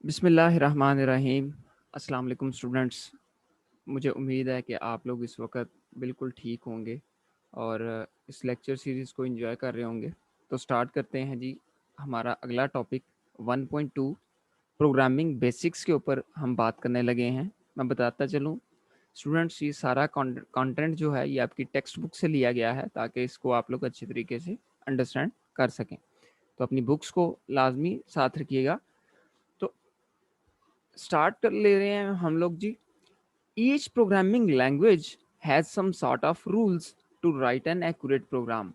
बिस्मिल्लाहिर्रहमानिर्रहीम। अस्सलाम वालेकुम स्टूडेंट्स। मुझे उम्मीद है कि आप लोग इस वक्त बिल्कुल ठीक होंगे और इस लेक्चर सीरीज़ को एंजॉय कर रहे होंगे। तो स्टार्ट करते हैं जी। हमारा अगला टॉपिक 1.2 प्रोग्रामिंग बेसिक्स के ऊपर हम बात करने लगे हैं। मैं बताता चलूँ स्टूडेंट्स, ये सारा कंटेंट जो है ये आपकी टेक्स्ट बुक से लिया गया है ताकि इसको आप लोग अच्छे तरीके से अंडरस्टैंड कर सकें। तो अपनी बुक्स को लाजमी साथ रखिएगा। तो स्टार्ट कर ले रहे हैं हम लोग जी। Each programming language has some sort of rules to write an accurate program.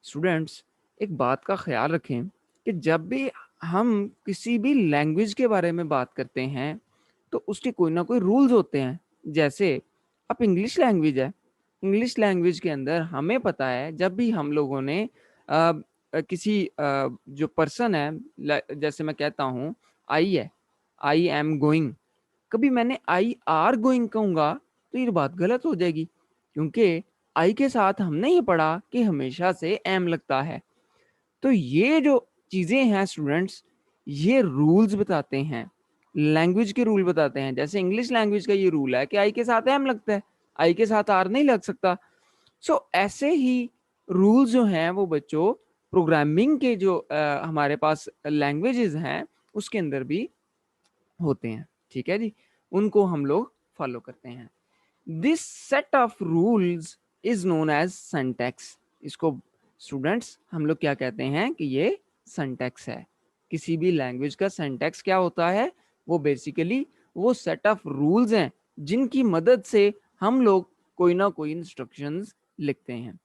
Students, एक बात का ख्याल रखें कि जब भी हम किसी भी लैंग्वेज के बारे में बात करते हैं तो उसके कोई ना कोई रूल्स होते हैं। जैसे अब इंग्लिश लैंग्वेज है, इंग्लिश लैंग्वेज के अंदर हमें पता है जब भी हम लोगों ने किसी जो पर्सन है, जैसे मैं कहता हूँ आई है, आई एम गोइंग, कभी मैंने आई आर गोइंग कहूँगा तो ये बात गलत हो जाएगी, क्योंकि आई के साथ हमने ये पढ़ा कि हमेशा से एम लगता है। तो ये जो चीज़ें हैं स्टूडेंट्स, ये रूल्स बताते हैं, लैंग्वेज के रूल बताते हैं। जैसे इंग्लिश लैंग्वेज का ये रूल है कि आई के साथ एम लगता है, आई के साथ आर नहीं लग सकता। ऐसे ही रूल्स जो हैं वो बच्चों प्रोग्रामिंग के जो हमारे पास लैंग्वेजेस हैं उसके अंदर भी होते हैं। ठीक है जी, उनको हम लोग फॉलो करते हैं। This set of rules is known as syntax. इसको स्टूडेंट्स हम लोग क्या कहते हैं कि ये सिंटैक्स है। किसी भी लैंग्वेज का सिंटैक्स क्या होता है? वो बेसिकली वो सेट ऑफ रूल्स हैं जिनकी मदद से हम लोग कोई ना कोई इंस्ट्रक्शंस लिखते हैं।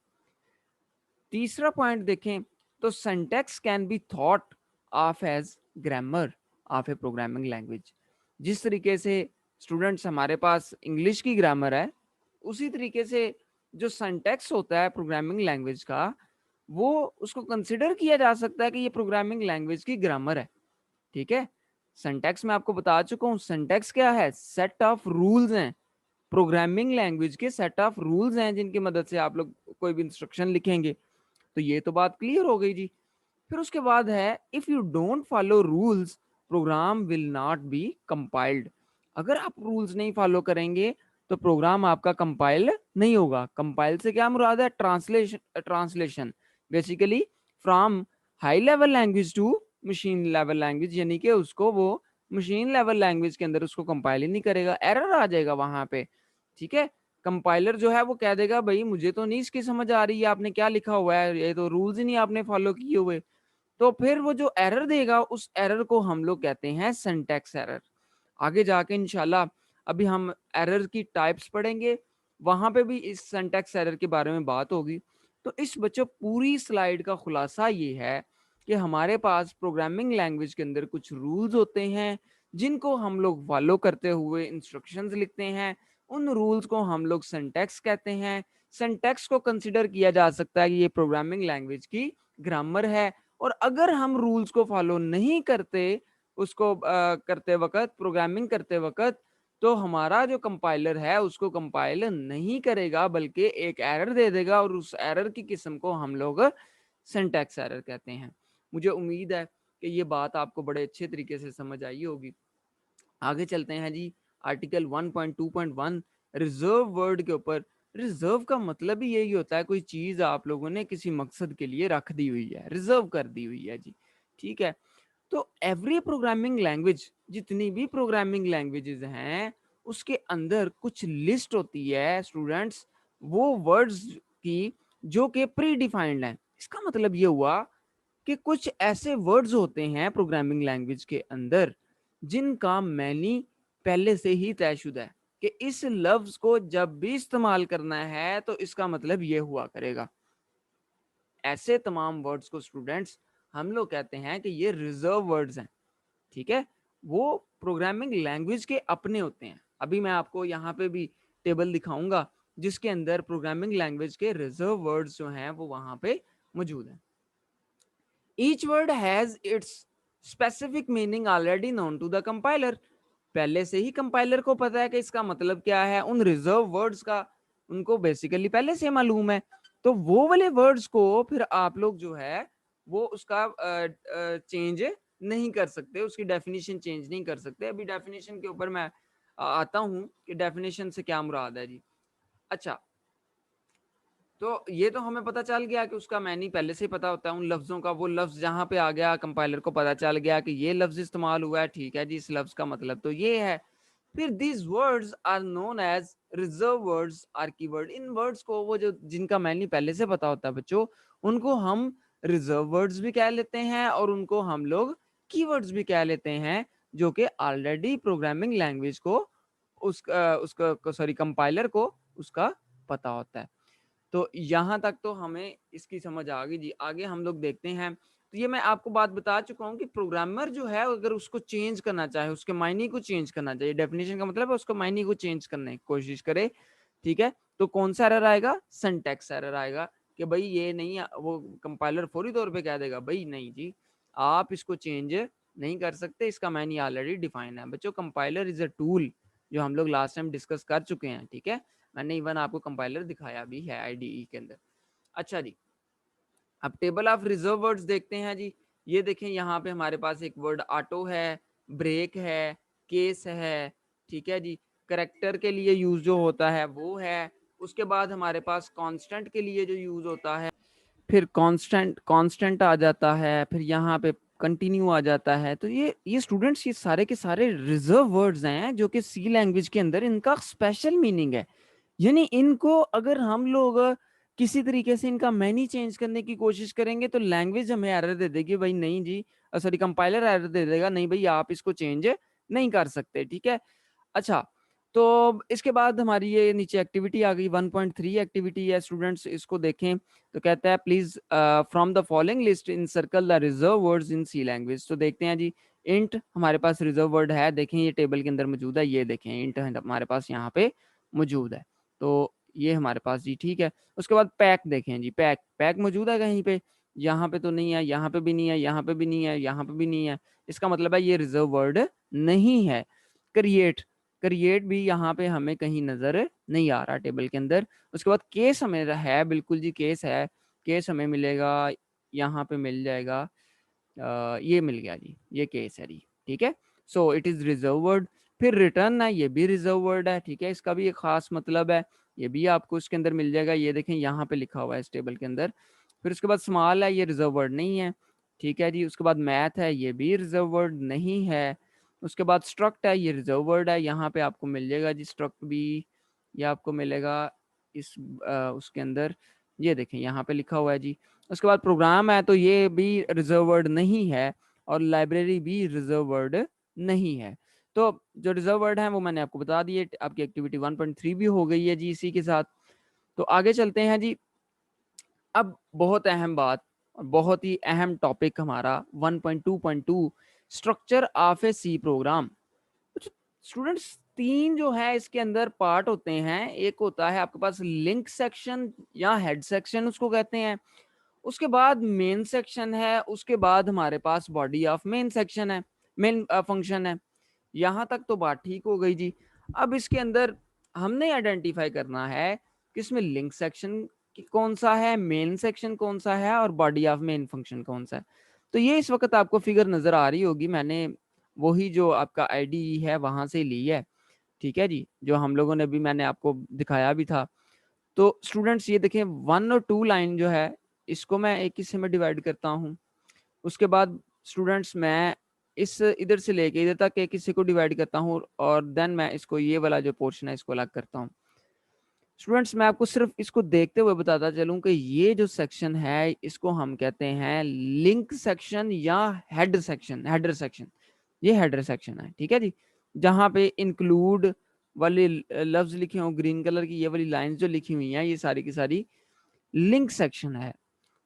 तीसरा पॉइंट देखें तो syntax can be thought of as grammar of a programming language. जिस तरीके से स्टूडेंट्स हमारे पास इंग्लिश की ग्रामर है, उसी तरीके से जो सिंटैक्स होता है प्रोग्रामिंग लैंग्वेज का, वो उसको कंसिडर किया जा सकता है कि ये प्रोग्रामिंग लैंग्वेज की ग्रामर है। ठीक है, सिंटैक्स मैं आपको बता चुका हूँ। सिंटैक्स क्या है? सेट ऑफ रूल्स हैं, प्रोग्रामिंग लैंग्वेज के सेट ऑफ रूल्स हैं जिनकी मदद से आप लोग कोई भी इंस्ट्रक्शन लिखेंगे। तो ये तो बात क्लियर हो गई जी। फिर उसके बाद है if you don't follow rules program will not be compiled. अगर आप रूल्स नहीं फॉलो करेंगे तो प्रोग्राम आपका कंपाइल नहीं होगा। कंपाइल से क्या मुराद है? Translation. Translation basically from high level language to machine level language, यानी कि उसको वो मशीन लेवल लैंग्वेज के अंदर उसको कंपाइल ही नहीं करेगा, एरर आ जाएगा वहां पे। ठीक है, कंपाइलर जो है वो कह देगा भाई मुझे तो नहीं इसकी समझ आ रही है, आपने क्या लिखा हुआ है, ये तो रूल्स ही नहीं आपने फॉलो किए हुए। तो फिर वो जो एरर देगा उस एरर को हम लोग कहते हैं सिंटैक्स एरर। आगे जाके इंशाल्लाह अभी हम एरर की टाइप्स पढ़ेंगे, वहां पे भी इस सिंटैक्स एरर के बारे में बात होगी। तो इस बच्चों पूरी स्लाइड का खुलासा ये है कि हमारे पास प्रोग्रामिंग लैंग्वेज के अंदर कुछ रूल्स होते हैं जिनको हम लोग फॉलो करते हुए इंस्ट्रक्शंस लिखते हैं। उन रूल्स को हम लोग सिंटैक्स कहते हैं। सिंटैक्स को कंसिडर किया जा सकता है कि ये प्रोग्रामिंग लैंग्वेज की ग्रामर है। और अगर हम रूल्स को फॉलो नहीं करते उसको करते वक्त, प्रोग्रामिंग करते वक्त, तो हमारा जो कंपाइलर है उसको कंपाइल नहीं करेगा बल्कि एक एरर दे देगा, और उस एरर की किस्म को हम लोग सिंटैक्स एरर कहते हैं। मुझे उम्मीद है कि ये बात आपको बड़े अच्छे तरीके से समझ आई होगी। आगे चलते हैं जी, आर्टिकल 1.2.1 रिजर्व वर्ड के ऊपर। रिजर्व का मतलब ही यही होता है कोई चीज आप लोगों ने किसी मकसद के लिए रख दी हुई है, रिजर्व कर दी हुई है जी। ठीक है, तो एवरी प्रोग्रामिंग लैंग्वेज, जितनी भी प्रोग्रामिंग लैंग्वेजेस हैं उसके अंदर कुछ लिस्ट होती है स्टूडेंट्स, वो वर्ड्स की जो कि प्री डिफाइंड हैं। इसका मतलब ये हुआ कि कुछ ऐसे वर्ड्स होते हैं प्रोग्रामिंग लैंग्वेज के अंदर जिनका मैनी पहले से ही तयशुदा है कि इस लफ्ज को जब भी इस्तेमाल करना है तो इसका मतलब ये हुआ करेगा। ऐसे तमाम वर्ड्स को स्टूडेंट्स हम लोग कहते हैं कि ये रिजर्व वर्ड्स हैं। ठीक है, वो प्रोग्रामिंग लैंग्वेज के अपने होते हैं। अभी मैं आपको यहाँ पे भी टेबल दिखाऊंगा जिसके अंदर प्रोग्रामिंग लैंग्वेज के रिजर्व वर्ड्स जो हैं वो वहां पे मौजूद हैं। Each word has its specific meaning already known to the compiler. पहले से ही कंपाइलर को पता है कि इसका मतलब क्या है। उन रिजर्व वर्ड्स का उनको बेसिकली पहले से मालूम है। तो वो वाले वर्ड्स को फिर आप लोग जो है वो उसका चेंज नहीं कर सकते, उसकी डेफिनेशन चेंज नहीं कर सकते। अभी डेफिनेशन के ऊपर मैं आता हूँ कि डेफिनेशन से क्या मुराद है जी। अच्छा, तो ये तो हमें पता चल गया कि उसका मैनी पहले से ही पता होता है उन लफ्ज़ों का, वो लफ्ज़ जहाँ पे आ गया कंपाइलर को पता चल गया कि ये लफ्ज़ इस्तेमाल हुआ है, ठीक है जी, इस लफ्ज़ का मतलब तो ये है। फिर these words are known as reserve words or keyword. इन वर्ड्स को, वो जो जिनका मैनी पहले से पता होता है बच्चों, उनको हम रिजर्व वर्ड्स भी कह लेते हैं और उनको हम लोग कीवर्ड्स भी कह लेते हैं, जो कि ऑलरेडी प्रोग्रामिंग लैंग्वेज को उसका सॉरी कंपाइलर को उसका पता होता है। तो यहाँ तक तो हमें इसकी समझ आ गई जी। आगे हम लोग देखते हैं। तो ये मैं आपको बात बता चुका हूँ कि प्रोग्रामर जो है अगर उसको चेंज करना चाहे, उसके मायने को चेंज करना चाहिए, डेफिनेशन का मतलब है उसको मायने को चेंज करने की कोशिश करे, ठीक है, तो कौन सा एरर आएगा? सिंटैक्स एरर आएगा कि भाई ये नहीं, वो कंपाइलर फौरी तौर पे कह देगा भाई नहीं जी, आप इसको चेंज नहीं कर सकते, इसका मायने ऑलरेडी डिफाइन है। बच्चों, कंपाइलर इज अ टूल, जो हम लोग लास्ट टाइम डिस्कस कर चुके हैं, ठीक है। मैंने इवन आपको कंपाइलर दिखाया भी है आईडीई के अंदर। अच्छा जी, अब टेबल ऑफ रिजर्व वर्ड्स देखते हैं जी। ये देखें, यहाँ पे हमारे पास एक वर्ड ऑटो है, ब्रेक है, केस है, ठीक है जी। करेक्टर के लिए यूज जो होता है वो है। उसके बाद हमारे पास कांस्टेंट के लिए जो यूज होता है, फिर कांस्टेंट कांस्टेंट आ जाता है, फिर यहाँ पे कंटिन्यू आ जाता है। तो ये स्टूडेंट्स, ये सारे के सारे रिजर्व वर्ड्स हैं जो कि सी लैंग्वेज के अंदर इनका स्पेशल मीनिंग है। यानी इनको अगर हम लोग किसी तरीके से इनका मैनी चेंज करने की कोशिश करेंगे तो लैंग्वेज हमें एरर दे देगी, भाई नहीं जी, सॉरी कंपाइलर एरर दे देगा, नहीं भाई आप इसको चेंज नहीं कर सकते, ठीक है। अच्छा, तो इसके बाद हमारी ये नीचे एक्टिविटी आ गई 1.3 एक्टिविटी है स्टूडेंट्स, इसको देखें। तो कहता है please from the following list encircle the reserve words in C language. तो देखते हैं जी, इंट हमारे पास रिजर्व वर्ड है, देखें ये टेबल के अंदर मौजूद है, ये देखें इंट हमारे पास यहाँ पे मौजूद है। तो ये हमारे पास जी, ठीक है। उसके बाद पैक देखें जी, पैक पैक मौजूद है कहीं पे? यहाँ पे तो नहीं है, यहाँ पे भी नहीं है, यहाँ पे भी नहीं है, यहाँ पे भी नहीं है, इसका मतलब है ये रिजर्व वर्ड नहीं है। क्रिएट क्रिएट भी यहाँ पे हमें कहीं नजर नहीं आ रहा टेबल के अंदर। उसके बाद केस हमें है, बिल्कुल जी केस है, केस हमें मिलेगा, यहाँ पे मिल जाएगा, ये मिल गया जी, ये केस है जी, ठीक है। So it is reserve word. फिर रिटर्न है, ये भी रिजर्व वर्ड है, ठीक है, इसका भी एक खास मतलब है, ये भी आपको इसके अंदर मिल जाएगा, ये देखें यहाँ पे लिखा हुआ है इस टेबल के अंदर। फिर उसके बाद स्मॉल है, ये रिजर्व वर्ड नहीं है, ठीक है जी। उसके बाद मैथ है, ये भी रिजर्व वर्ड नहीं है। उसके बाद स्ट्रक्ट है, ये रिजर्व वर्ड है, यहाँ पे आपको मिल जाएगा जी स्ट्रक्ट भी, ये आपको मिलेगा इस उसके अंदर, ये देखें यहाँ पे लिखा हुआ है जी। उसके बाद प्रोग्राम है, तो ये भी रिजर्व वर्ड नहीं है, और लाइब्रेरी भी रिजर्व वर्ड नहीं है। तो जो रिजर्व वर्ड है वो मैंने आपको बता दिए। आपकी एक्टिविटी 1.3 भी हो गई है जी इसी के साथ। तो आगे चलते हैं जी। अब बहुत अहम बात और बहुत ही अहम टॉपिक हमारा 1.2.2, structure of a C program. Students, तीन जो है इसके अंदर पार्ट होते हैं। एक होता है आपके पास लिंक सेक्शन या हेड सेक्शन उसको कहते हैं, उसके बाद मेन सेक्शन है, उसके बाद हमारे पास बॉडी ऑफ मेन सेक्शन है, मेन फंक्शन है। यहाँ तक तो बात ठीक हो गई जी। अब इसके अंदर हमने आइडेंटिफाई करना है कि इसमें लिंक सेक्शन कौन सा है, मेन सेक्शन कौन सा है, और बॉडी ऑफ मेन फंक्शन कौन सा है। तो ये इस वक्त आपको फिगर नजर आ रही होगी, मैंने वही जो आपका आईडी है वहां से ली है, ठीक है जी, जो हम लोगों ने भी, मैंने आपको दिखाया भी था। तो स्टूडेंट्स ये देखें, 1 और 2 लाइन जो है इसको मैं एक हिस्से में डिवाइड करता हूँ। उसके बाद स्टूडेंट्स मैं इस इधर से लेके इधर तक एक हिस्से को डिवाइड करता हूँ, और देन मैं इसको, ये वाला जो पोर्शन है इसको अलग करता हूँ। स्टूडेंट्स, मैं आपको सिर्फ इसको देखते हुए बताता चलूं कि ये जो सेक्शन है इसको हम कहते हैं लिंक सेक्शन या हेड सेक्शन, हेडर सेक्शन। ये हेडर सेक्शन है, ठीक है जी, जहाँ पे इंक्लूड वाले लफ्ज लिखे हों ग्रीन कलर की, ये वाली लाइंस जो लिखी हुई हैं, ये सारी की सारी लिंक सेक्शन है।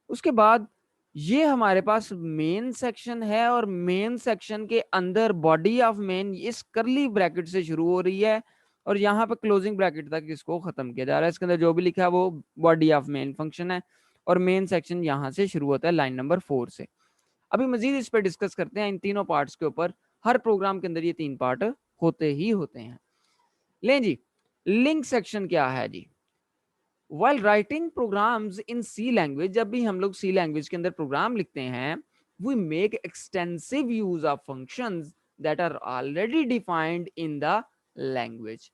उसके बाद ये हमारे पास मेन सेक्शन है, और मेन सेक्शन के अंदर बॉडी ऑफ मेन इस करली ब्रैकेट से शुरू हो रही है, और यहाँ पे क्लोजिंग ब्रैकेट तक इसको खत्म किया जा रहा है। इसके अंदर जो भी लिखा है वो बॉडी ऑफ मेन फंक्शन है, और मेन सेक्शन यहाँ से शुरू होता है लाइन नंबर 4 से। अभी मजीद इस पर डिस्कस करते हैं इन तीनों पार्ट्स के ऊपर। हर प्रोग्राम के अंदर ये 3 पार्ट होते ही होते हैं। लें जी, लिंक सेक्शन क्या है जी? While writing programs in C language, जब भी हम लोग C लैंग्वेज के अंदर प्रोग्राम लिखते हैं we make extensive use of functions that are already defined in the language.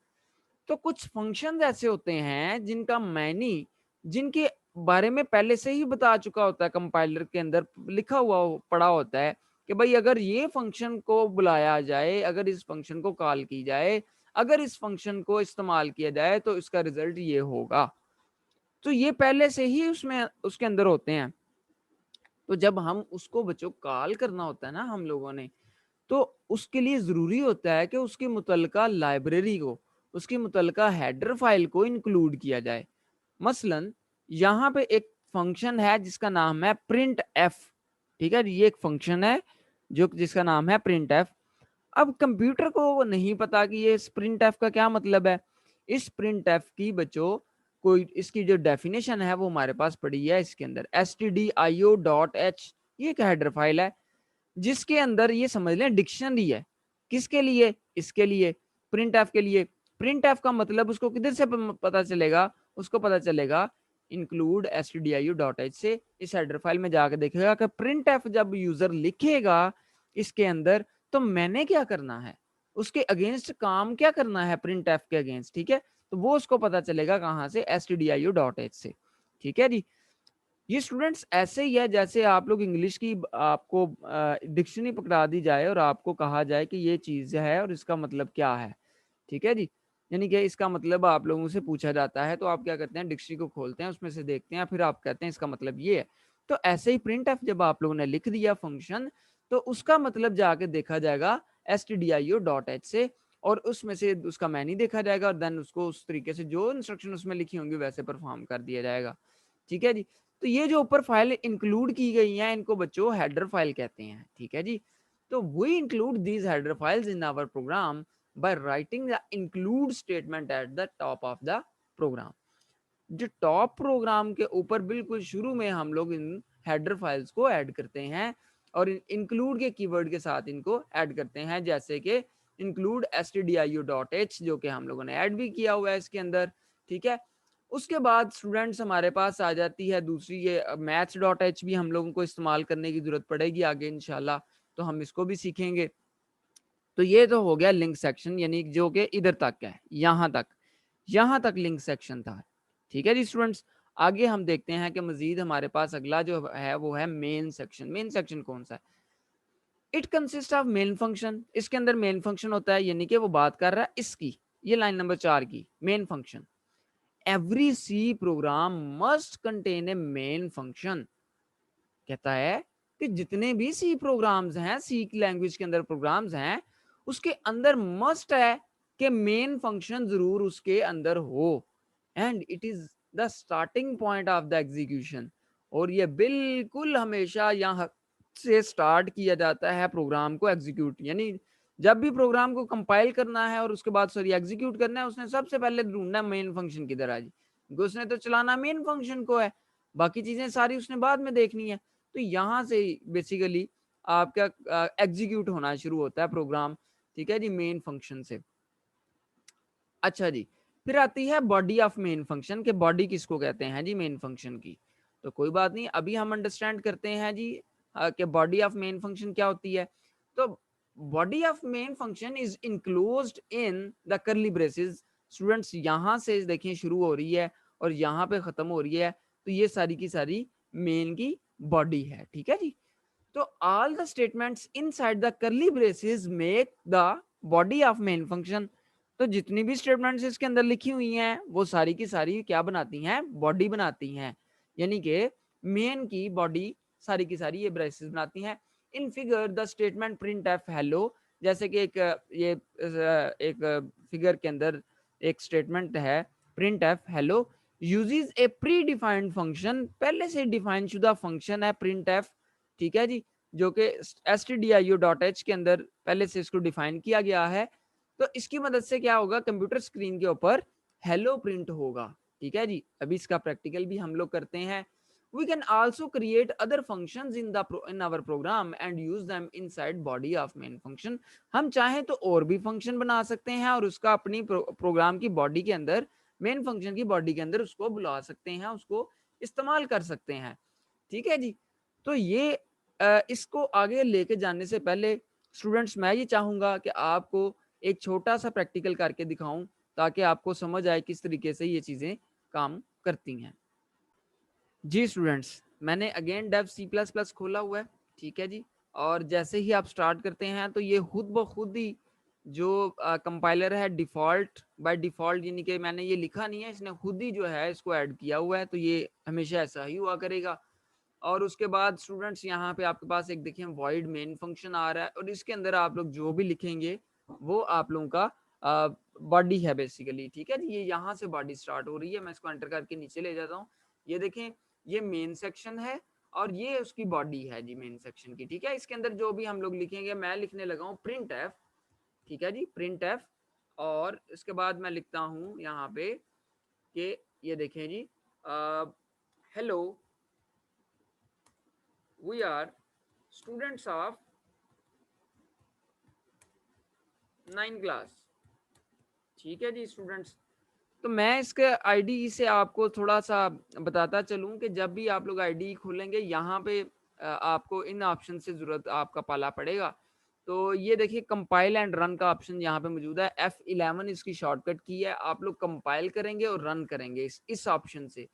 तो कुछ फंक्शंस ऐसे होते हैं जिनका मैनी, जिनके बारे में पहले से ही बता चुका होता है, कंपाइलर के अंदर लिखा हुआ पड़ा होता है कि भाई अगर ये फंक्शन को बुलाया जाए, अगर इस फंक्शन को कॉल की जाए, अगर इस फंक्शन को इस्तेमाल किया जाए तो इसका रिजल्ट ये होगा। तो ये पहले से ही उसमें उसके अंदर होते हैं। तो जब हम उसको बच्चों कॉल करना होता है ना हम लोगों ने, तो उसके लिए ज़रूरी होता है कि उसकी मुतलका लाइब्रेरी को, उसकी मुतलका हेडर फाइल को इंक्लूड किया जाए। मसलन यहाँ पे एक फंक्शन है जिसका नाम है प्रिंट एफ। ठीक है, ये एक फंक्शन है जो जिसका नाम है प्रिंट एफ। अब कंप्यूटर को नहीं पता कि ये प्रिंट एफ का क्या मतलब है। इस प्रिंट एफ की बच्चों कोई इसकी जो डेफिनेशन है वो हमारे पास पड़ी है इसके अंदर, stdio.h। ये एक हेडर फाइल है जिसके अंदर ये समझ लें डिक्शनरी है। किसके लिए? इसके लिए, प्रिंट एफ के लिए। प्रिंट एफ का मतलब उसको किधर से पता चलेगा? उसको पता चलेगा इंक्लूड stdio.h से। इस हेडर फाइल में जाकर देखेगा कि प्रिंट एफ जब यूजर लिखेगा इसके अंदर तो मैंने क्या करना है, उसके अगेंस्ट काम क्या करना है प्रिंट एफ के अगेंस्ट। ठीक है, तो वो उसको पता चलेगा कहाँ से? stdio.h से। ठीक है जी। ये स्टूडेंट्स ऐसे ही है जैसे आप लोग इंग्लिश की आपको डिक्शनरी पकड़ा दी जाए और आपको कहा जाए कि ये चीज है और इसका मतलब क्या है। ठीक है जी, यानी कि इसका मतलब आप लोगों से पूछा जाता है तो आप क्या करते हैं, डिक्शनरी को खोलते हैं, उसमें से देखते हैं, फिर आप कहते हैं इसका मतलब ये है। तो ऐसे ही प्रिंट एफ जब आप लोगों ने लिख दिया फंक्शन, तो उसका मतलब जाके देखा जाएगा stdio.h से, और उसमें से उसका मैनी देखा जाएगा और देन उसको उस तरीके से जो इंस्ट्रक्शन उसमें लिखी होंगी वैसे परफॉर्म कर दिया जाएगा। ठीक है जी। तो ये जो ऊपर फाइल इंक्लूड की गई हैं इनको बच्चों हेडर फाइल कहते हैं। ठीक है जी। तो we include these header files in our program by writing the include statement at the top of the program। जो टॉप प्रोग्राम के ऊपर बिल्कुल शुरू में हम लोग इन हेडर फाइल्स को ऐड करते हैं और इंक्लूड के कीवर्ड के साथ इनको ऐड करते हैं, जैसे कि इंक्लूड stdio.h जो कि हम लोगों ने ऐड भी किया हुआ है इसके अंदर। ठीक है, उसके बाद स्टूडेंट्स हमारे पास आ जाती है दूसरी, ये maths.h भी हम लोगों को इस्तेमाल करने की जरूरत पड़ेगी आगे इंशाल्लाह, तो हम इसको भी सीखेंगे। तो ये तो हो गया लिंक सेक्शन, यानी जो कि इधर तक है, यहाँ तक लिंक सेक्शन था। ठीक है जी स्टूडेंट्स, आगे हम देखते हैं कि मजीद हमारे पास अगला जो है वो है मेन सेक्शन। मेन सेक्शन कौन सा है? It consist of main function. इसके अंदर मेन फंक्शन होता है, यानी कि वो बात कर रहा है इसकी, ये लाइन नंबर 4 की main function. Every C program must contain a main function. कहता है कि जितने भी सी प्रोग्राम्स हैं, सी लैंग्वेज के अंदर प्रोग्राम्स हैं, उसके अंदर मस्ट है कि मेन फंक्शन जरूर उसके अंदर हो, and it is the starting point of the execution. और ये बिल्कुल हमेशा यहाँ से स्टार्ट किया जाता है प्रोग्राम को एग्जीक्यूट, यानी जब भी प्रोग्राम को कंपाइल करना है और उसके बाद सॉरी एग्जीक्यूट करना है, उसने सबसे पहले ढूंढना है मेन फंक्शन किधर है जी, क्योंकि उसने तो चलाना मेन फंक्शन को है, बाकी चीजें सारी उसने बाद में देखनी है। तो यहाँ से बेसिकली आपका एग्जीक्यूट होना शुरू होता है प्रोग्राम। ठीक है जी, मेन फंक्शन से। अच्छा जी, फिर आती है बॉडी ऑफ मेन फंक्शन के बॉडी किसको कहते हैं जी मेन फंक्शन की। तो कोई बात नहीं, अभी हम अंडरस्टैंड करते हैं जी कि बॉडी ऑफ मेन फंक्शन क्या होती है। तो body of main function is enclosed in the करली ब्रेसेस। स्टूडेंट्स यहाँ से देखिए शुरू हो रही है और यहाँ पे खत्म हो रही है, तो ये सारी की सारी मेन की बॉडी है। ठीक है जी। तो all the statements inside the करली braces make the body of main function. तो जितनी भी स्टेटमेंट्स इसके अंदर लिखी हुई हैं वो सारी की सारी क्या बनाती हैं? बॉडी बनाती हैं, यानी कि मेन की बॉडी सारी की सारी ये ब्रेसेस बनाती हैं। In figure the statement print F hello, जैसे कि एक फिगर के अंदर एक स्टेटमेंट है प्रिंट एफ हेलो यूजेस ए प्री डिफाइंड फंक्शन। पहले से डिफाइन शुदा फंक्शन है प्रिंट एफ। ठीक है जी, जो कि stdio.h के अंदर पहले से इसको डिफाइन किया गया है। तो इसकी मदद से क्या होगा, कंप्यूटर स्क्रीन के ऊपर हेलो प्रिंट होगा। ठीक है जी, अभी इसका प्रैक्टिकल भी हम लोग करते हैं। We can also create other functions in our program and use them inside body of main function। हम चाहें तो और भी फंक्शन बना सकते हैं और उसका अपनी प्रोग्राम की बॉडी के अंदर, मेन फंक्शन की बॉडी के अंदर उसको बुला सकते हैं, उसको इस्तेमाल कर सकते हैं। ठीक है जी। तो ये इसको आगे लेके जाने से पहले स्टूडेंट्स मैं ये चाहूँगा कि आपको एक छोटा-सा प्रैक्टिकल करके दिखाऊँ, ताकि आपको समझ आए किस तरीके से ये चीज़ें काम करती हैं। जी स्टूडेंट्स, मैंने again Dev C plus plus खोला हुआ है, ठीक है जी। और जैसे ही आप स्टार्ट करते हैं तो ये खुद ब खुद ही जो कंपाइलर है डिफ़ॉल्ट बाय डिफ़ॉल्ट, यानी कि मैंने ये लिखा नहीं है, इसने खुद ही जो है इसको ऐड किया हुआ है, तो ये हमेशा ऐसा ही हुआ करेगा। और उसके बाद स्टूडेंट्स यहाँ पे आपके पास एक देखिए वॉइड मेन फंक्शन आ रहा है, और इसके अंदर आप लोग जो भी लिखेंगे वो आप लोगों का बॉडी है बेसिकली, ठीक है जी। ये यहाँ से बॉडी स्टार्ट हो रही है, मैं इसको एंटर करके नीचे ले जाता हूँ। ये देखें, ये मेन सेक्शन है और ये उसकी बॉडी है जी मेन सेक्शन की, ठीक है। इसके अंदर जो भी हम लोग लिखेंगे, मैं लिखने लगा हूँ प्रिंट एफ, ठीक है जी, प्रिंट एफ। और इसके बाद मैं लिखता हूँ यहाँ पे कि ये देखें जी, hello we are students of 9 class, ठीक है जी स्टूडेंट्स। तो मैं इसके आईडी से आपको थोड़ा-सा बताता चलूँ कि जब भी आप लोग आईडी खोलेंगे, यहाँ पे आपको इन ऑप्शन से ज़रूरत आपका पाला पड़ेगा। तो ये देखिए कंपाइल एंड रन का ऑप्शन यहाँ पे मौजूद है। F11 इसकी शॉर्टकट की है। आप लोग कंपाइल करेंगे और रन करेंगे इस ऑप्शन से।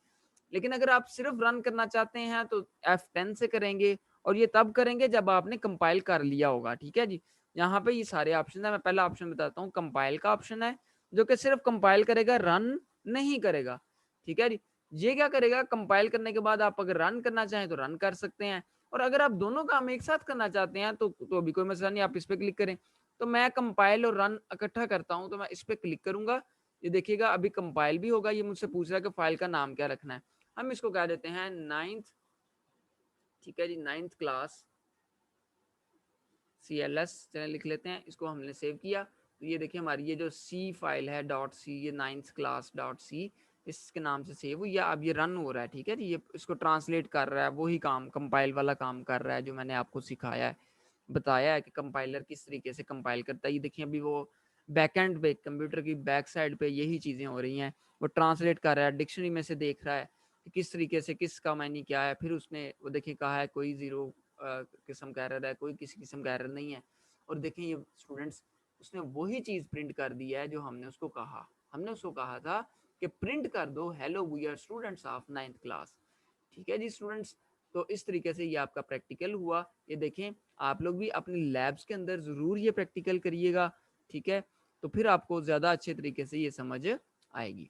लेकिन अगर आप सिर्फ रन करना चाहते हैं तो F10 से करेंगे, और ये तब करेंगे जब आपने कंपाइल कर लिया होगा, ठीक है जी। यहाँ पे ये सारे ऑप्शन है। मैं पहला ऑप्शन बताता हूँ, कंपाइल का ऑप्शन है, जो कि सिर्फ कंपाइल करेगा, रन नहीं करेगा, ठीक है जी। ये क्या करेगा, कंपाइल करने के बाद आप अगर रन करना चाहें तो रन कर सकते हैं, और अगर आप दोनों काम एक साथ करना चाहते हैं तो अभी कोई मसला नहीं, आप इस पे क्लिक करें। तो मैं कंपाइल और रन इकट्ठा करता हूँ, तो मैं इस पे क्लिक करूंगा। ये देखिएगा अभी कंपाइल भी होगा। ये मुझसे पूछ रहा है कि फाइल का नाम क्या रखना है। हम इसको कह देते हैं 9th, ठीक है जी, 9th क्लास CLS चलिए लिख लेते हैं। इसको हमने सेव किया, तो ये देखिए हमारी ये जो सी फाइल है डॉट सी, ये 9th क्लास डॉट सी इसके नाम से सेव हुई है। अब ये रन हो रहा है, ठीक है जी। ये इसको ट्रांसलेट कर रहा है, वही काम कंपाइल वाला काम कर रहा है जो मैंने आपको सिखाया है, बताया है कि कंपाइलर किस तरीके से कंपाइल करता है। ये देखिए अभी वो बैकएंड पे कंप्यूटर की बैक साइड पे यही चीज़ें हो रही हैं। वो ट्रांसलेट कर रहा है, डिक्शनरी में से देख रहा है कि किस तरीके से किसका मायने क्या है। फिर उसने वो देखिए कहा है कोई ज़ीरो किस्म का एरर है, कोई किसी किस्म का एरर नहीं है। और देखें ये स्टूडेंट्स, उसने वही चीज़ प्रिंट कर दी है जो हमने उसको कहा। हमने उसको कहा था कि प्रिंट कर दो hello we are students of 9th class, ठीक है जी स्टूडेंट्स। तो इस तरीके से ये आपका प्रैक्टिकल हुआ। ये देखें, आप लोग भी अपनी लैब्स के अंदर ज़रूर ये प्रैक्टिकल करिएगा, ठीक है। तो फिर आपको ज़्यादा अच्छे तरीके से ये समझ आएगी।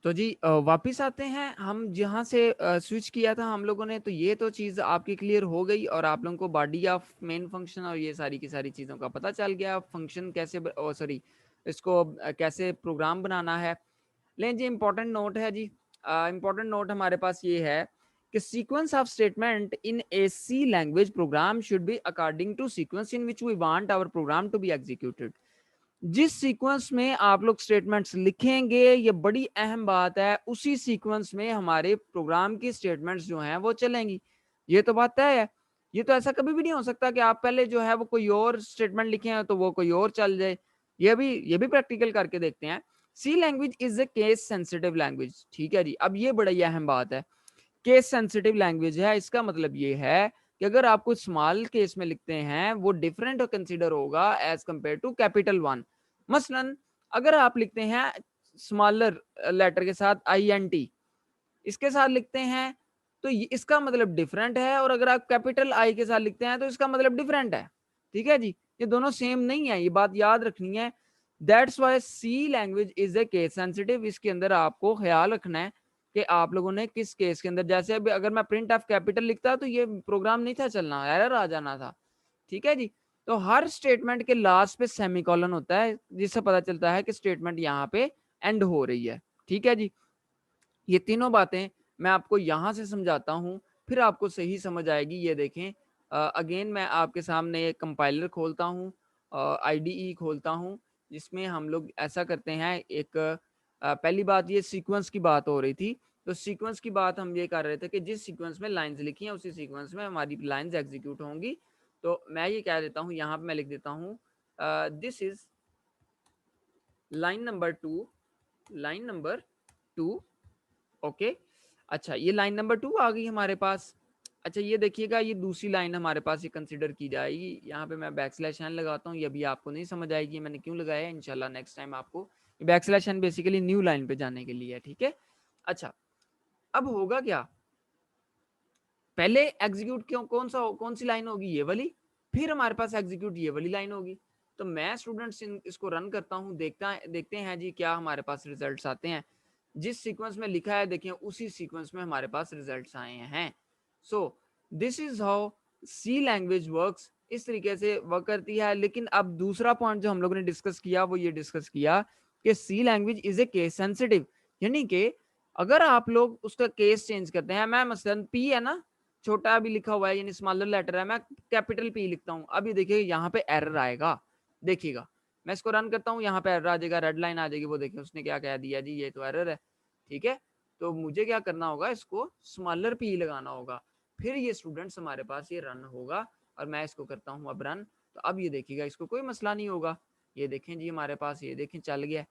तो जी वापिस आते हैं हम जहाँ से स्विच किया था हम लोगों ने। तो ये तो चीज़ आपकी क्लियर हो गई, और आप लोगों को बॉडी ऑफ मेन फंक्शन और ये सारी की सारी चीज़ों का पता चल गया। फंक्शन कैसे सॉरी, इसको कैसे प्रोग्राम बनाना है। लेकिन जी इम्पोर्टेंट नोट है जी, इम्पोर्टेंट नोट हमारे पास ये है कि sequence of statement in a C language program should be according to sequence in which we want our program to be executed. जिस सीक्वेंस में आप लोग स्टेटमेंट्स लिखेंगे, ये बड़ी अहम बात है, उसी सीक्वेंस में हमारे प्रोग्राम की स्टेटमेंट्स जो हैं वो चलेंगी। ये तो बात तय है। ये तो ऐसा कभी भी नहीं हो सकता कि आप पहले जो है वो कोई और स्टेटमेंट लिखे हैं तो वो कोई और चल जाए। ये भी प्रैक्टिकल करके देखते हैं। C language is a case sensitive language, ठीक है जी। अब ये बड़ी अहम बात है, केस सेंसिटिव लैंग्वेज है। इसका मतलब ये है कि अगर आप कुछ स्मॉल केस में लिखते हैं वो डिफरेंट कंसिडर होगा as compare to capital one. मसलन अगर आप लिखते हैं स्मॉलर लेटर के साथ INT, इसके साथ लिखते हैं तो इसका मतलब डिफरेंट है, और अगर आप कैपिटल आई के साथ लिखते हैं तो इसका मतलब डिफरेंट है, ठीक है जी। ये दोनों सेम नहीं है, ये बात याद रखनी है। That's why C language is a case sensitive. इसके अंदर आपको ख्याल रखना है कि आप लोगों ने किस केस के अंदर, जैसे अभी अगर मैं प्रिंट ऑफ कैपिटल लिखता तो ये प्रोग्राम नहीं था चलना, एरर आ जाना था, ठीक है जी। तो हर स्टेटमेंट के लास्ट पे सेमीकोलन होता है, जिससे पता चलता है कि स्टेटमेंट यहाँ पे एंड हो रही है, ठीक है जी। ये तीनों बातें मैं आपको यहाँ से समझाता हूँ, फिर आपको सही समझ आएगी। ये देखें, अगेन मैं आपके सामने एक कंपाइलर खोलता हूँ, IDE खोलता हूँ, जिसमें हम लोग ऐसा करते हैं। एक पहली बात, ये सीक्वेंस की बात हो रही थी, तो सीक्वेंस की बात हम ये कर रहे थे कि जिस सीक्वेंस में लाइंस लिखी हैं उसी सीक्वेंस में हमारी लाइंस एग्जीक्यूट होंगी। तो मैं ये कह देता हूँ, यहाँ पे मैं लिख देता हूँ this is line number 2, line number 2, okay. अच्छा, ये लाइन नंबर 2 आ गई हमारे पास। अच्छा ये देखिएगा, ये दूसरी लाइन हमारे पास ये कंसिडर की जाएगी। यहाँ पे मैं बैकस्लैश एन लगाता हूँ, ये अभी आपको नहीं समझ आएगी मैंने क्यों लगाया है। इंशाल्लाह नेक्स्ट टाइम आपको backslash N basically new line पे जाने के लिए है, ठीक है। अच्छा अब होगा क्या, पहले एग्जीक्यूट क्यों कौन सी लाइन होगी, ये वाली, फिर हमारे पास एग्जीक्यूट ये वाली लाइन होगी। तो मैं स्टूडेंट्स इसको रन करता हूँ, देखते हैं जी क्या हमारे पास रिजल्ट्स आते हैं। जिस सीक्वेंस में लिखा है देखिए उसी सीक्वेंस में हमारे पास रिजल्ट्स आए हैं। So this is how C language works, इस तरीके से वर्क करती है। लेकिन अब दूसरा पॉइंट जो हम लोगों ने डिस्कस किया वो ये डिस्कस किया कि C language is a case sensitive, यानी कि अगर आप लोग उसका केस चेंज करते हैं, मैं मसलन पी है ना, छोटा भी लिखा हुआ है यानी स्मॉलर लेटर है, मैं कैपिटल पी लिखता हूँ, अब ये देखिए यहाँ पे एरर आएगा। देखिएगा मैं इसको रन करता हूँ, यहाँ पे एरर आ जाएगा, रेड लाइन आ जाएगी, वो देखिए उसने क्या कह दिया जी ये तो एरर है, ठीक है। तो मुझे क्या करना होगा, इसको स्मॉलर पी लगाना होगा, फिर ये स्टूडेंट्स हमारे पास ये रन होगा। और मैं इसको करता हूँ अब रन, तो अब ये देखिएगा इसको कोई मसला नहीं होगा। ये देखें जी हमारे पास, ये देखें चल गया,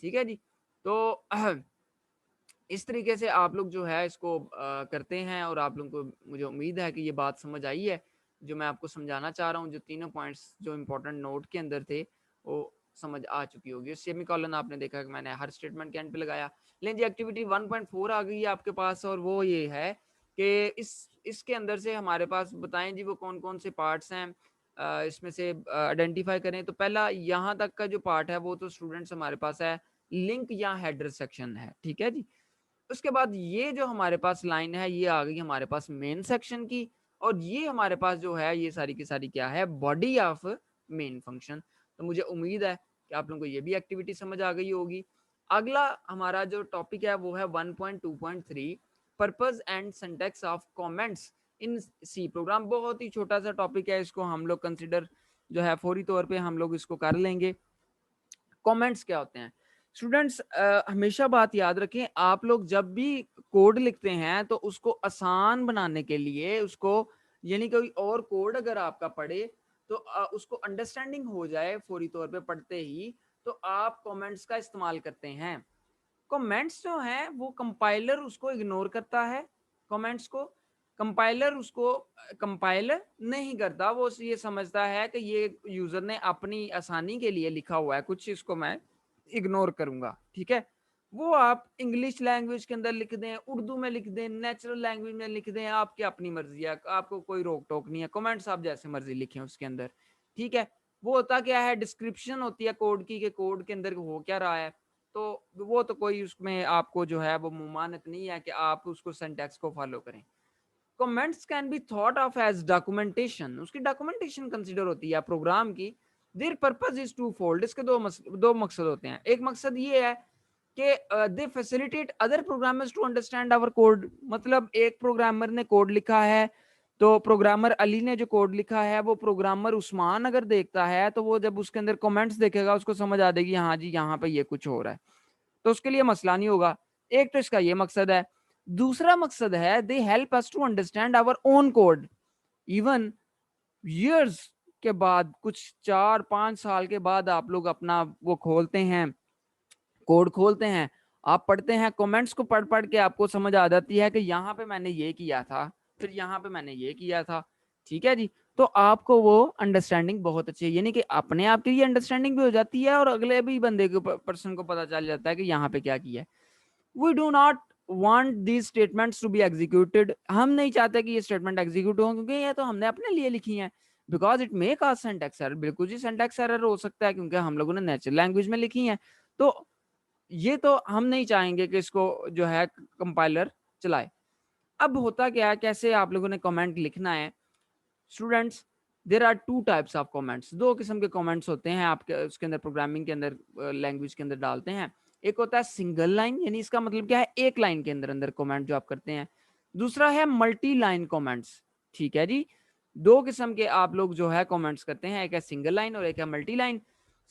ठीक है जी। तो इस तरीके से आप लोग जो है इसको करते हैं, और आप लोगों को मुझे उम्मीद है कि ये बात समझ आई है जो मैं आपको समझाना चाह रहा हूँ। जो तीनों पॉइंट्स जो इम्पोर्टेंट नोट के अंदर थे वो समझ आ चुकी होगी। सेमी कॉलन आपने देखा कि मैंने हर स्टेटमेंट के एंड पे लगाया। लेकिन जी एक्टिविटी 1.4 आ गई है आपके पास, और वो ये है कि इसके अंदर से हमारे पास बताएं जी वो कौन कौन से पार्ट्स हैं, इसमें से आइडेंटिफाई करें। तो पहला यहाँ तक का जो पार्ट है वो तो स्टूडेंट्स हमारे पास है लिंक या हेडर सेक्शन है, ठीक है जी। उसके बाद ये जो हमारे पास लाइन है ये आ गई हमारे पास मेन सेक्शन की, और ये हमारे पास जो है ये सारी की सारी क्या है, बॉडी ऑफ मेन फंक्शन। तो मुझे उम्मीद है कि आप लोगों को ये भी एक्टिविटी समझ आ गई होगी। अगला हमारा जो टॉपिक है वो है 1.2.3 purpose and syntax of comments in C program. बहुत ही छोटा सा टॉपिक है, इसको हम लोग कंसिडर जो है फौरी तौर पे हम लोग इसको कर लेंगे। कमेंट्स क्या होते हैं स्टूडेंट्स, हमेशा बात याद रखें, आप लोग जब भी कोड लिखते हैं तो उसको आसान बनाने के लिए उसको, यानी कोई और कोड अगर आपका पढ़े तो उसको अंडरस्टैंडिंग हो जाए फौरी तौर पे पढ़ते ही, तो आप कमेंट्स का इस्तेमाल करते हैं। कमेंट्स जो हैं वो कंपाइलर उसको इग्नोर करता है, कमेंट्स को कंपाइलर उसको कंपाइल नहीं करता, वो ये समझता है कि ये यूजर ने अपनी आसानी के लिए लिखा हुआ है कुछ, इसको मैं इग्नोर करूंगा, ठीक है। वो आप इंग्लिश लैंग्वेज के अंदर लिख दें, उर्दू में लिख दें, नेचुरल लैंग्वेज में लिख दें, आपकी अपनी मर्जी है, आपको कोई रोक टोक नहीं है, कमेंट्स आप जैसे मर्जी लिखें उसके अंदर, ठीक है। वो होता क्या है, डिस्क्रिप्शन होती है कोड की, कि कोड के अंदर हो क्या रहा है। तो वो तो कोई उसमें आपको जो है वो मुमानत नहीं है कि आप उसको सिंटैक्स को फॉलो करें। Comments can be thought of as documentation, उसकी डॉक्यूमेंटेशन कंसीडर होती है प्रोग्राम की। Their purpose is twofold, इसके दो मकसद होते हैं। एक मकसद ये है कि they facilitate other programmers to understand our code, मतलब एक प्रोग्रामर ने कोड लिखा है, तो प्रोग्रामर अली ने जो कोड लिखा है वो प्रोग्रामर उस्मान अगर देखता है तो वो जब उसके अंदर कमेंट्स देखेगा उसको समझ आ जाएगी हाँ जी यहाँ पे ये कुछ हो रहा है, तो उसके लिए मसला नहीं होगा। एक तो इसका ये मकसद है। दूसरा मकसद है they help us to understand our own code even years के बाद, कुछ 4-5 साल के बाद आप लोग अपना वो खोलते हैं, कोड खोलते हैं, आप पढ़ते हैं, कमेंट्स को पढ़ पढ़ के आपको समझ आ जाती है कि यहाँ पे मैंने ये किया था, फिर यहाँ पे मैंने ये किया था, ठीक है जी। तो आपको वो अंडरस्टैंडिंग बहुत अच्छी है, यानी कि अपने आप की ये अंडरस्टैंडिंग भी हो जाती है और अगले भी बंदे को पर्सन को पता चल जाता है कि यहाँ पे क्या किया है। We do not want these statements to be executed, हम नहीं चाहते कि ये स्टेटमेंट एग्जीक्यूट हो, क्योंकि ये तो हमने अपने लिए लिखी है। Because it may cause syntax error, बिल्कुल जी सिंटैक्स एरर हो सकता है क्योंकि हम लोगों ने नेचुरल लैंग्वेज में लिखी है। तो ये तो हम नहीं चाहेंगे कि इसको जो है कंपाइलर चलाए। अब होता क्या है, कैसे आप लोगों ने कमेंट लिखना है students, there are two types of comments, दो किस्म के कमेंट्स होते हैं आपके उसके अंदर, प्रोग्रामिंग के अंदर लैंग्वेज के अंदर डालते हैं। एक होता है सिंगल लाइन, यानी इसका मतलब क्या है, एक लाइन के अंदर अंदर कमेंट जो आप करते हैं। दूसरा है मल्टी लाइन कमेंट्स, ठीक है जी। दो किस्म के आप लोग जो है कमेंट्स करते हैं, एक है सिंगल लाइन और एक है मल्टी लाइन।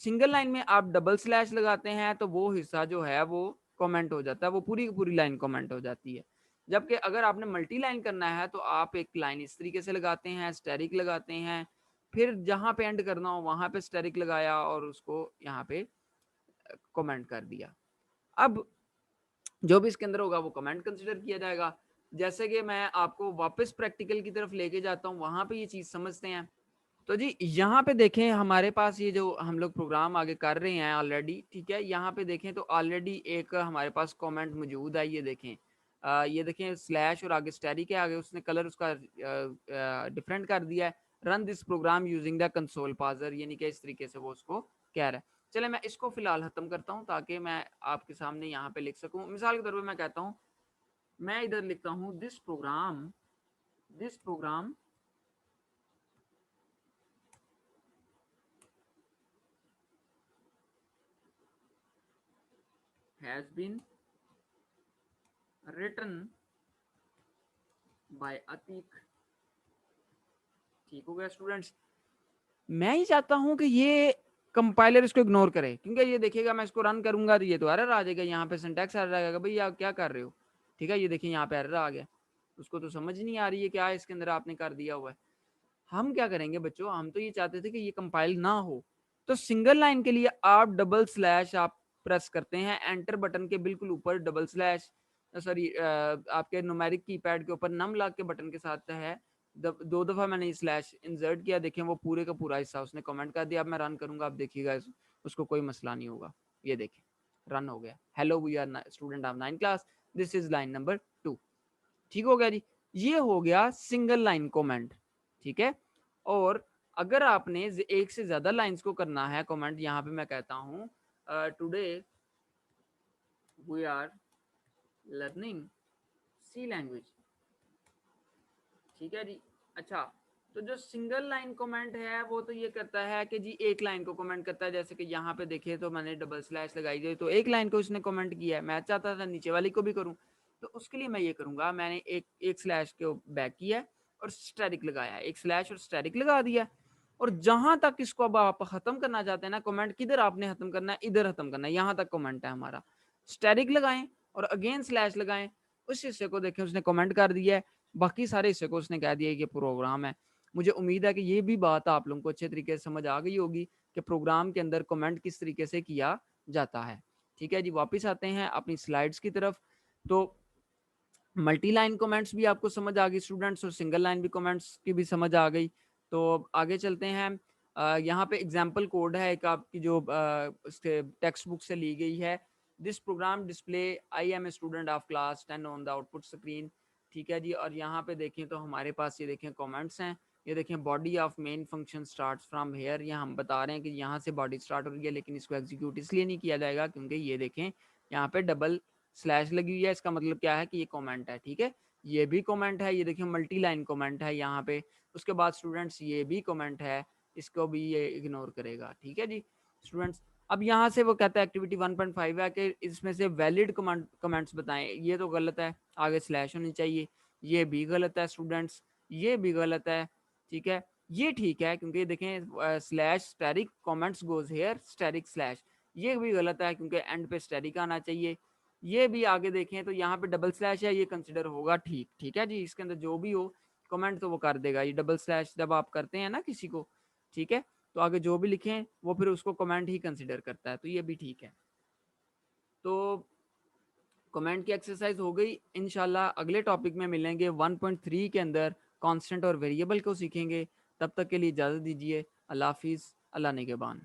सिंगल लाइन में आप डबल स्लैश लगाते हैं तो वो हिस्सा जो है वो कमेंट हो जाता है, वो पूरी की पूरी लाइन कमेंट हो जाती है। जबकि अगर आपने मल्टी लाइन करना है तो आप एक लाइन इस तरीके से लगाते हैं, स्टेरिक लगाते हैं, फिर जहां पे एंड करना हो वहां पे स्टेरिक लगाया और उसको यहाँ पे कमेंट कर दिया। अब जो भी इसके अंदर होगा वो कमेंट कंसिडर किया जाएगा। जैसे कि मैं आपको वापस प्रैक्टिकल की तरफ लेके जाता हूँ, वहां पे ये चीज समझते हैं। तो जी यहाँ पे देखें, हमारे पास ये जो हम लोग प्रोग्राम आगे कर रहे हैं ऑलरेडी, ठीक है, यहाँ पे देखें तो ऑलरेडी एक हमारे पास कमेंट मौजूद है। ये देखें, ये देखें स्लैश और आगे स्टैटिक है, आगे उसने कलर उसका डिफरेंट कर दिया है। Run this program using the console parser, यानी कि इस तरीके से वो उसको कह रहा है। चले मैं इसको फिलहाल खत्म करता हूँ ताकि मैं आपके सामने यहाँ पे लिख सकूँ। मिसाल के तौर पर मैं कहता हूँ, मैं इधर लिखता हूँ this program has been written by Ateeq. ठीक हो गया स्टूडेंट्स। मैं ही चाहता हूं कि ये कंपाइलर इसको इग्नोर करे, क्योंकि ये देखेगा मैं इसको रन करूंगा तो ये तो एरर आ जाएगा, यहाँ पे सिंटैक्स एरर आ जाएगा, भाई आप क्या कर रहे हो। ठीक है, ये देखिए यहाँ पे एरर आ गया, उसको तो समझ नहीं आ रही है क्या इसके अंदर आपने कर दिया हुआ है। हम क्या करेंगे बच्चों, हम तो ये चाहते थे कि ये कंपाइल ना हो। तो सिंगल लाइन के लिए आप डबल स्लैश आप प्रेस करते हैं, एंटर बटन के बिल्कुल ऊपर डबल स्लैश, सॉरी आपके न्यूमेरिक कीपैड के ऊपर नम लॉक के बटन के साथ है। दो दफा मैंने स्लैश इंसर्ट किया, देखें वो पूरे का पूरा हिस्सा उसने कमेंट कर दिया। अब मैं रन करूंगा, आप देखिएगा उसको कोई मसला नहीं होगा। ये देखें रन हो गया, hello we are student of 9 class, this is line number 2। ठीक हो गया जी, ये हो गया सिंगल लाइन कमेंट। ठीक है, और अगर आपने एक से ज्यादा लाइंस को करना है कमेंट, यहाँ पे मैं कहता हूँ today we are learning C language. ठीक है जी। अच्छा, तो जो सिंगल लाइन कमेंट है वो तो ये करता है कि जी एक लाइन को कमेंट करता है। जैसे कि यहाँ पे देखिए तो मैंने डबल स्लैश लगाई थी, तो एक लाइन को उसने कमेंट किया है। मैं चाहता था नीचे वाली को भी करूँ, तो उसके लिए मैं ये करूंगा, मैंने एक एक स्लैश को बैक किया और स्टैटिक लगाया, एक स्लैश और स्टैटिक लगा दिया। और जहां तक इसको अब आप खत्म करना चाहते हैं ना कमेंट, किधर आपने खत्म करना है, इधर खत्म करना है, यहाँ तक कमेंट है हमारा। स्टैटिक लगाएं और अगेन स्लैश लगाएं, उस हिस्से को देखें उसने कमेंट कर दिया है, बाकी सारे हिस्से को उसने कह दिया कि प्रोग्राम है। मुझे उम्मीद है कि ये भी बात आप लोगों को अच्छे तरीके से समझ आ गई होगी कि प्रोग्राम के अंदर कमेंट किस तरीके से किया जाता है। ठीक है जी, वापस आते हैं अपनी स्लाइड्स की तरफ। तो मल्टी लाइन कमेंट्स भी आपको समझ आ गई स्टूडेंट्स, और सिंगल लाइन भी कमेंट्स की भी समझ आ गई। तो आगे चलते हैं। यहाँ पे एग्जाम्पल कोड है एक आपकी जो टेक्स्ट बुक से ली गई है। This program display I am a student of class 10 on the output screen. ठीक है जी, और यहाँ पे देखें तो हमारे पास ये देखें कमेंट्स हैं। ये देखें body of main function start from here, ये हम बता रहे हैं कि यहाँ से बॉडी स्टार्ट हो रही है, लेकिन इसको एग्जीक्यूट इसलिए नहीं किया जाएगा क्योंकि ये देखें यहाँ पे डबल स्लैश लगी हुई है। इसका मतलब क्या है कि ये कमेंट है। ठीक है, ये भी कमेंट है, ये देखिए मल्टी लाइन कमेंट है यहाँ पे। उसके बाद स्टूडेंट्स ये भी कमेंट है, इसको भी ये इग्नोर करेगा। ठीक है जी स्टूडेंट्स। अब यहाँ से वो कहता है एक्टिविटी 1.5 है कि इसमें से वैलिड कमेंट्स बताएं। ये तो गलत है, आगे स्लैश होनी चाहिए। ये भी गलत है स्टूडेंट्स, ये भी गलत है। ठीक है, ये ठीक है क्योंकि देखें slash static comments goes hair static slash, ये भी गलत है क्योंकि एंड पे स्टैटिक आना चाहिए। ये भी आगे देखें तो यहाँ पे डबल स्लैश है, ये कंसिडर होगा ठीक। ठीक है जी, इसके अंदर जो भी हो कमेंट तो वो कर देगा। ये डबल स्लैश जब आप करते हैं ना किसी को, ठीक है, तो आगे जो भी लिखें वो फिर उसको कमेंट ही कंसिडर करता है, तो ये भी ठीक है। तो कमेंट की एक्सरसाइज हो गई। इंशाल्लाह अगले टॉपिक में मिलेंगे 1.3 के अंदर कांस्टेंट और वेरिएबल को सीखेंगे। तब तक के लिए इजाज़त दीजिए। अल्लाह हाफिज़, अल्लाह निगहबान।